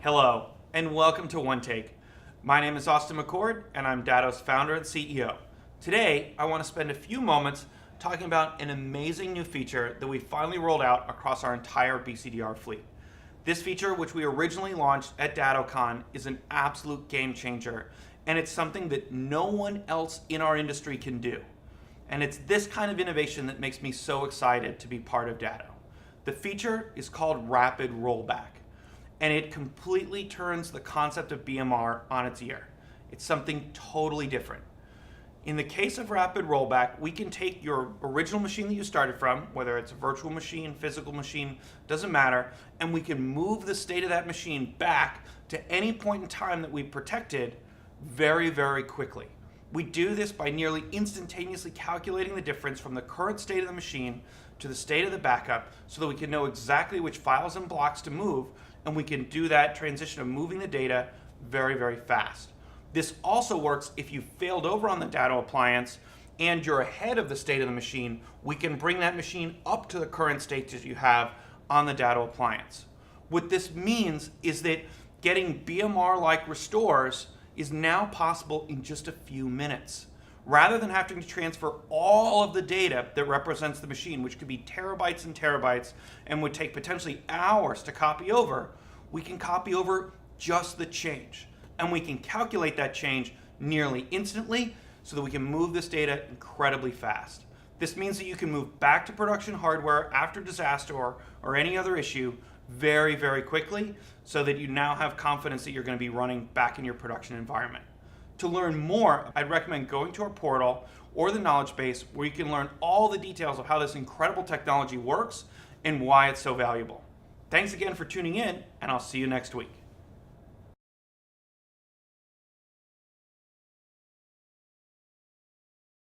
Hello, and welcome to One Take. My name is Austin McChord, and I'm Datto's founder and CEO. Today, I want to spend a few moments talking about an amazing new feature that we finally rolled out across our entire BCDR fleet. This feature, which we originally launched at DattoCon, is an absolute game changer, and it's something that no one else in our industry can do. And it's this kind of innovation that makes me so excited to be part of Datto. The feature is called Rapid Rollback, and it completely turns the concept of BMR on its ear. It's something totally different. In the case of Rapid Rollback, we can take your original machine that you started from, whether it's a virtual machine, physical machine, doesn't matter, and we can move the state of that machine back to any point in time that we protected very, very quickly. We do this by nearly instantaneously calculating the difference from the current state of the machine to the state of the backup so that we can know exactly which files and blocks to move, and we can do that transition of moving the data very, very fast. This also works if you failed over on the Datto appliance and you're ahead of the state of the machine. We can bring that machine up to the current state that you have on the Datto appliance. What this means is that getting BMR-like restores is now possible in just a few minutes. Rather than having to transfer all of the data that represents the machine, which could be terabytes and terabytes and would take potentially hours to copy over, we can copy over just the change. And we can calculate that change nearly instantly so that we can move this data incredibly fast. This means that you can move back to production hardware after disaster or any other issue very, very quickly so that you now have confidence that you're going to be running back in your production environment. To learn more, I'd recommend going to our portal or the knowledge base where you can learn all the details of how this incredible technology works and why it's so valuable. Thanks again for tuning in, and I'll see you next week.